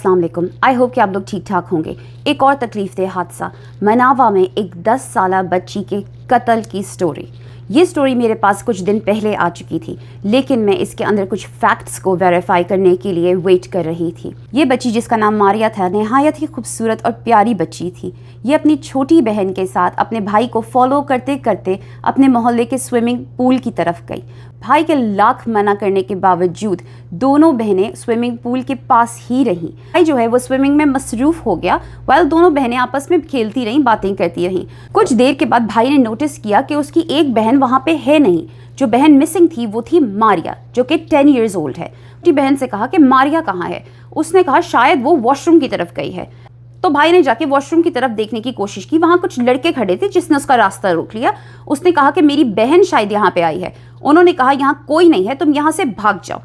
अस्सलाम वालेकुम। I hope कि आप लोग ठीक ठाक होंगे। एक और तकलीफ हादसा मनावा में एक 10 साला बच्ची के कत्ल की स्टोरी। ये स्टोरी मेरे पास कुछ दिन पहले आ चुकी थी, लेकिन मैं इसके अंदर कुछ फैक्ट्स को वेरीफाई करने के लिए वेट कर रही थी। ये बच्ची जिसका नाम मारिया था, नहायत ही खूबसूरत और प्यारी बच्ची थी। ये अपनी छोटी बहन के साथ अपने भाई को फॉलो करते करते अपने मोहल्ले के स्विमिंग पूल की तरफ गई। भाई के लाख मना करने के बावजूद दोनों बहनें स्विमिंग पूल के पास ही रहीं। भाई जो है वो स्विमिंग में मसरूफ हो गया, वाइल दोनों बहनें आपस में खेलती रहीं, बातें करती रहीं। कुछ देर के बाद भाई ने नोटिस किया कि उसकी एक बहन वहाँ पे है नहीं। जो बहन मिसिंग थी वो थी मारिया, जो कि 10 ईयर्स ओल्ड है। उसकी बहन से कहा कि मारिया कहाँ है। उसने कहा शायद वो वॉशरूम की तरफ गई है। तो भाई ने जाके वॉशरूम की तरफ देखने की कोशिश की। वहाँ कुछ लड़के खड़े थे जिसने उसका रास्ता रोक लिया। उसने कहा कि मेरी बहन शायद यहाँ पे आई है। उन्होंने कहा यहाँ कोई नहीं है, तुम यहाँ से भाग जाओ।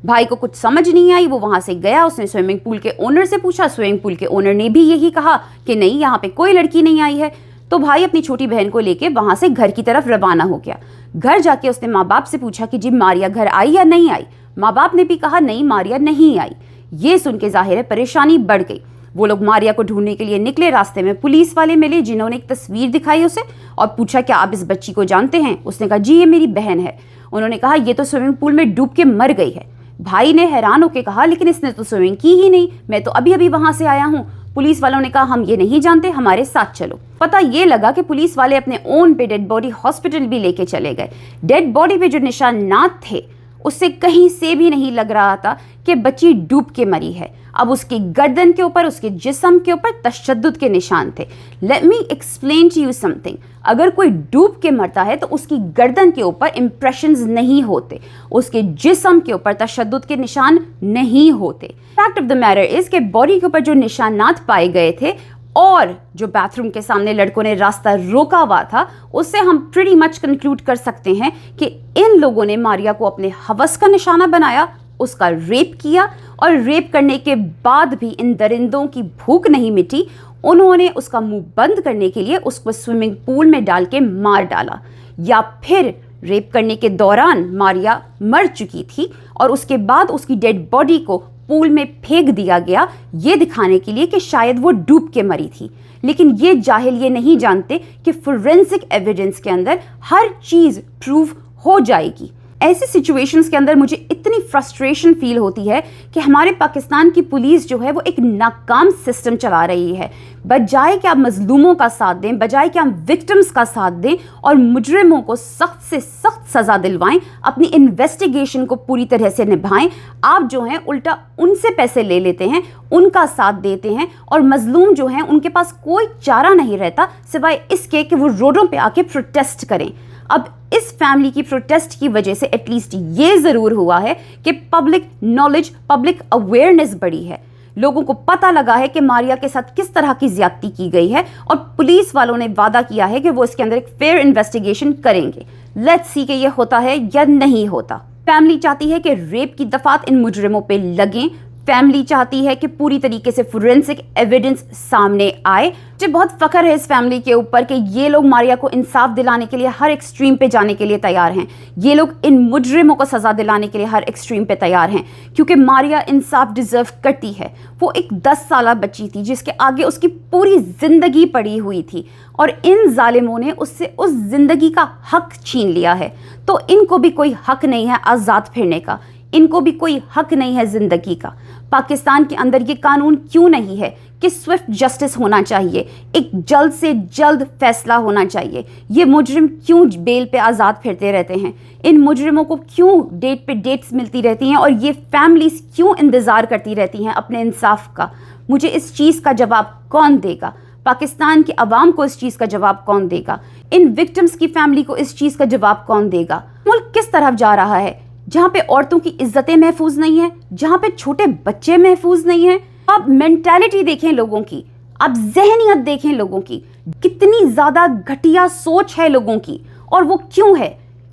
भाई को कुछ समझ नहीं आई, वो वहाँ से गया। उसने स्विमिंग पूल के ओनर से पूछा, स्विमिंग पूल के ओनर ने भी यही कहा कि नहीं, यहाँ पे कोई लड़की नहीं आई है। तो भाई अपनी छोटी बहन को लेके वहाँ से घर की तरफ रवाना हो गया। घर जाके उसने माँ बाप से पूछा कि जी मारिया घर आई या नहीं आई। माँ बाप ने भी कहा नहीं, मारिया नहीं आई। ये सुन के जाहिर है परेशानी बढ़ गई। वो लोग मारिया को ढूंढने के लिए निकले। रास्ते में पुलिस वाले मिले जिन्होंने एक तस्वीर दिखाई उसे और पूछा क्या आप इस बच्ची को जानते हैं। उसने कहा जी ये मेरी बहन है। उन्होंने कहा ये तो स्विमिंग पूल में डूब के मर गई है। भाई ने हैरान होकर कहा लेकिन इसने तो स्विमिंग की ही नहीं, मैं तो अभी अभी वहां से आया हूँ। पुलिस वालों ने कहा हम ये नहीं जानते, हमारे साथ चलो। पता ये लगा कि पुलिस वाले अपने ओन पे डेड बॉडी हॉस्पिटल भी लेके चले गए। डेड बॉडी पे जो निशानात थे उससे कहीं से भी नहीं लग रहा था कि बच्ची डूब के मरी है। अब उसकी गर्दन के ऊपर, उसके जिस्म के ऊपर तशद्दुद के निशान थे। Let me explain to you something. अगर कोई डूब के मरता है तो उसकी गर्दन के ऊपर इंप्रेशंस नहीं होते, उसके जिस्म के ऊपर तशद्दुद के निशान नहीं होते। Fact of the matter is कि बॉडी के ऊपर जो निशानात पाए गए थे और जो बाथरूम के सामने लड़कों ने रास्ता रोका हुआ था, उससे हम प्रीटी मच कंक्लूड कर सकते हैं कि इन लोगों ने मारिया को अपने हवस का निशाना बनाया, उसका रेप किया और रेप करने के बाद भी इन दरिंदों की भूख नहीं मिटी। उन्होंने उसका मुंह बंद करने के लिए उसको स्विमिंग पूल में डाल के मार डाला, या फिर रेप करने के दौरान मारिया मर चुकी थी और उसके बाद उसकी डेड बॉडी को पूल में फेंक दिया गया, ये दिखाने के लिए कि शायद वो डूब के मरी थी। लेकिन ये जाहिल ये नहीं जानते कि फोरेंसिक एविडेंस के अंदर हर चीज़ प्रूव हो जाएगी। ऐसी सिचुएशंस के अंदर मुझे इतनी फ्रस्ट्रेशन फील होती है कि हमारे पाकिस्तान की पुलिस जो है वो एक नाकाम सिस्टम चला रही है। बजाय कि आप मजलूमों का साथ दें, बजाय कि आप विक्टिम्स का साथ दें और मुजरिमों को सख्त से सख्त सज़ा दिलवाएं, अपनी इन्वेस्टिगेशन को पूरी तरह से निभाएं, आप जो हैं उल्टा उनसे पैसे ले लेते हैं, उनका साथ देते हैं और मजलूम जो हैं उनके पास कोई चारा नहीं रहता सिवाय इसके कि वो रोडों पे आके प्रोटेस्ट करें। अब इस फैमिली की प्रोटेस्ट की वजह से एटलीस्ट ये ज़रूर हुआ है कि पब्लिक नॉलेज, पब्लिक अवेयरनेस बढ़ी है। लोगों को पता लगा है कि मारिया के साथ किस तरह की ज्यादती की गई है और पुलिस वालों ने वादा किया है कि वो इसके अंदर एक फेयर इन्वेस्टिगेशन करेंगे। लेट्स सी कि ये होता है या नहीं होता। फैमिली चाहती है कि रेप की दफात इन मुजरिमों पे लगें। फैमिली चाहती है कि पूरी तरीके से फोरेंसिक एविडेंस सामने आए। मुझे बहुत फख्र है इस फैमिली के ऊपर कि ये लोग मारिया को इंसाफ दिलाने के लिए हर एक्सट्रीम पे जाने के लिए तैयार हैं। ये लोग इन मुजरिमों को सज़ा दिलाने के लिए हर एक्सट्रीम पे तैयार हैं, क्योंकि मारिया इंसाफ डिज़र्व करती है। वो एक 10 साला बच्ची थी जिसके आगे उसकी पूरी ज़िंदगी पड़ी हुई थी और इन जालिमों ने उससे उस ज़िंदगी का हक छीन लिया है। तो इनको भी कोई हक नहीं है आज़ाद फिरने का, इनको भी कोई हक नहीं है ज़िंदगी का। पाकिस्तान के अंदर ये कानून क्यों नहीं है कि स्विफ्ट जस्टिस होना चाहिए, एक जल्द से जल्द फैसला होना चाहिए। ये मुजरिम क्यों बेल पे आज़ाद फिरते रहते हैं, इन मुजरिमों को क्यों डेट पे डेट्स मिलती रहती हैं और ये फैमिलीज़ क्यों इंतज़ार करती रहती हैं अपने इंसाफ का। मुझे इस चीज़ का जवाब कौन देगा? पाकिस्तान की आवाम को इस चीज़ का जवाब कौन देगा? इन विक्टिम्स की फैमिली को इस चीज़ का जवाब कौन देगा? मुल्क किस तरफ जा रहा है जहाँ पे औरतों की इज्जतें महफूज नहीं है, जहाँ पे छोटे बच्चे महफूज नहीं हैं। आप मेंटालिटी देखें लोगों की, आप जहनियत देखें लोगों की, कितनी ज़्यादा घटिया सोच है लोगों की। और वो क्यों है?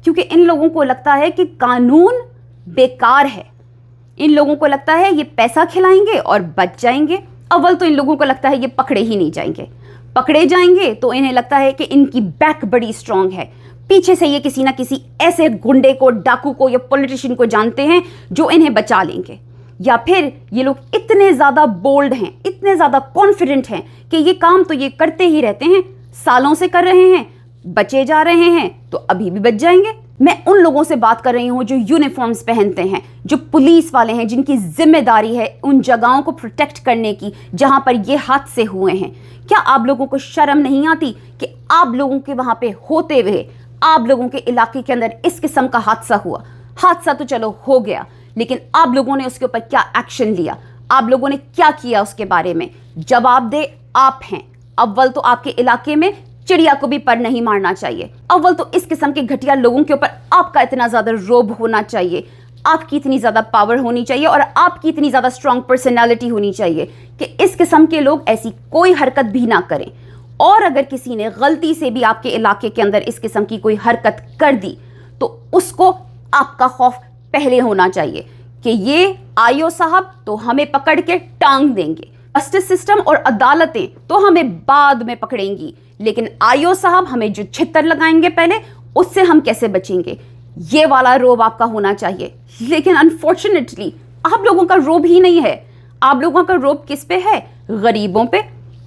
क्योंकि इन लोगों को लगता है कि कानून बेकार है। इन लोगों को लगता है ये पैसा खिलाएंगे और बच जाएंगे। अव्वल तो इन लोगों को लगता है ये पकड़े ही नहीं जाएंगे, पकड़े जाएंगे तो इन्हें लगता है कि इनकी बैक बड़ी स्ट्रांग है, पीछे से ये किसी ना किसी ऐसे गुंडे को, डाकू को या पॉलिटिशियन को जानते हैं जो इन्हें बचा लेंगे। یا پھر یہ لوگ اتنے زیادہ بولڈ ہیں, اتنے زیادہ کانفیڈنٹ ہیں کہ یہ کام تو یہ کرتے ہی رہتے ہیں, سالوں سے کر رہے ہیں, بچے جا رہے ہیں تو ابھی بھی بچ جائیں گے. میں ان لوگوں سے بات کر رہی ہوں جو یونیفارمز پہنتے ہیں, جو پولیس والے ہیں, جن کی ذمہ داری ہے ان جگہوں کو پروٹیکٹ کرنے کی جہاں پر یہ حادثے ہوئے ہیں. کیا آپ لوگوں کو شرم نہیں آتی کہ آپ لوگوں کے وہاں پہ ہوتے ہوئے آپ لوگوں کے علاقے کے اندر اس قسم کا حادثہ ہوا؟ حادثہ تو چلو ہو گیا, لیکن آپ لوگوں نے اس کے اوپر کیا ایکشن لیا؟ آپ لوگوں نے کیا کیا اس کے بارے میں؟ جواب دے آپ ہیں. اول تو آپ کے علاقے میں چڑیا کو بھی پر نہیں مارنا چاہیے. اول تو اس قسم کے گھٹیا لوگوں کے اوپر آپ کا اتنا زیادہ روب ہونا چاہیے, آپ کی اتنی زیادہ پاور ہونی چاہیے اور آپ کی اتنی زیادہ اسٹرانگ پرسنالٹی ہونی چاہیے کہ اس قسم کے لوگ ایسی کوئی حرکت بھی نہ کریں. اور اگر کسی نے غلطی سے بھی آپ کے علاقے کے اندر اس قسم کی کوئی حرکت کر دی تو اس کو آپ کا خوف پہلے ہونا چاہیے کہ یہ آئیو صاحب تو ہمیں پکڑ کے ٹانگ دیں گے, جسٹس سسٹم اور عدالتیں تو ہمیں بعد میں پکڑیں گی, لیکن آئیو صاحب ہمیں جو چھتر لگائیں گے پہلے, اس سے ہم کیسے بچیں گے. یہ والا روب آپ کا ہونا چاہیے. لیکن انفارچونیٹلی آپ لوگوں کا روب ہی نہیں ہے. آپ لوگوں کا روب کس پہ ہے؟ غریبوں پہ,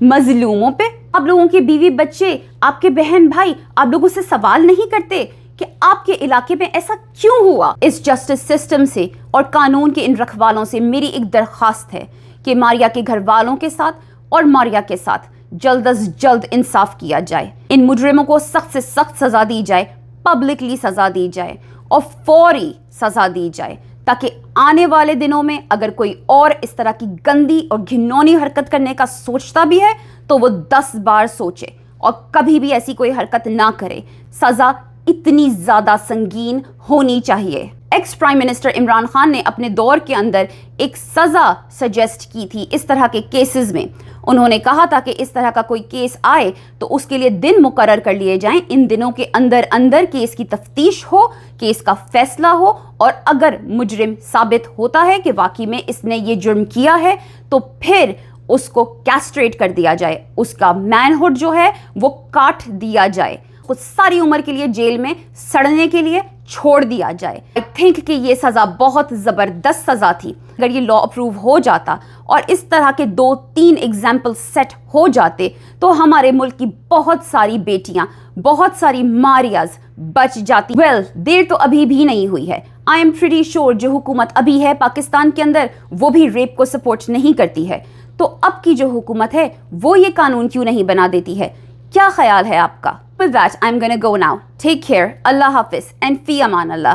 مظلوموں پہ. آپ لوگوں کے بیوی بچے, آپ کے بہن بھائی آپ لوگوں سے سوال نہیں کرتے کہ آپ کے علاقے میں ایسا کیوں ہوا؟ اس جسٹس سسٹم سے اور قانون کے ان رکھوالوں سے میری ایک درخواست ہے کہ ماریا کے گھر والوں کے ساتھ اور ماریا کے ساتھ جلد از جلد انصاف کیا جائے. ان مجرموں کو سخت سے سخت سزا دی جائے, پبلکلی سزا دی جائے اور فوری سزا دی جائے, تاکہ آنے والے دنوں میں اگر کوئی اور اس طرح کی گندی اور گھنونی حرکت کرنے کا سوچتا بھی ہے تو وہ 10 بار سوچے اور کبھی بھی ایسی کوئی حرکت نہ کرے. سزا اتنی زیادہ سنگین ہونی چاہیے. Ex prime minister Imran Khan نے اپنے دور کے اندر ایک سزا سجیسٹ کی تھی اس طرح کے کیسز میں. انہوں نے کہا تھا کہ اس طرح کا کوئی کیس آئے تو اس کے لیے دن مقرر کر لیے جائیں, ان دنوں کے اندر کیس کی تفتیش ہو, کیس کا فیصلہ ہو, اور اگر مجرم ثابت ہوتا ہے کہ واقعی میں اس نے یہ جرم کیا ہے تو پھر اس کو کیسٹریٹ کر دیا جائے, اس کا مین ہوڈ جو ہے وہ کاٹ دیا جائے, خود ساری عمر کے لیے جیل میں سڑنے کے لیے چھوڑ دیا جائے. I think کہ یہ سزا بہت زبردست سزا تھی. اگر یہ لا اپروو ہو جاتا اور اس طرح کے 2-3 ایگزامپل سیٹ ہو جاتے تو ہمارے ملک کی بہت ساری بیٹیاں, بہت ساری ماریاز بچ جاتی. ویل, دیر تو ابھی بھی نہیں ہوئی ہے. I am pretty sure جو حکومت ابھی ہے پاکستان کے اندر وہ بھی ریپ کو سپورٹ نہیں کرتی ہے, تو اب کی جو حکومت ہے وہ یہ قانون کیوں نہیں بنا دیتی ہے؟ کیا خیال ہے آپ کا؟ With that, I'm gonna go now. Take care. Allah Hafiz and fi aman Allah.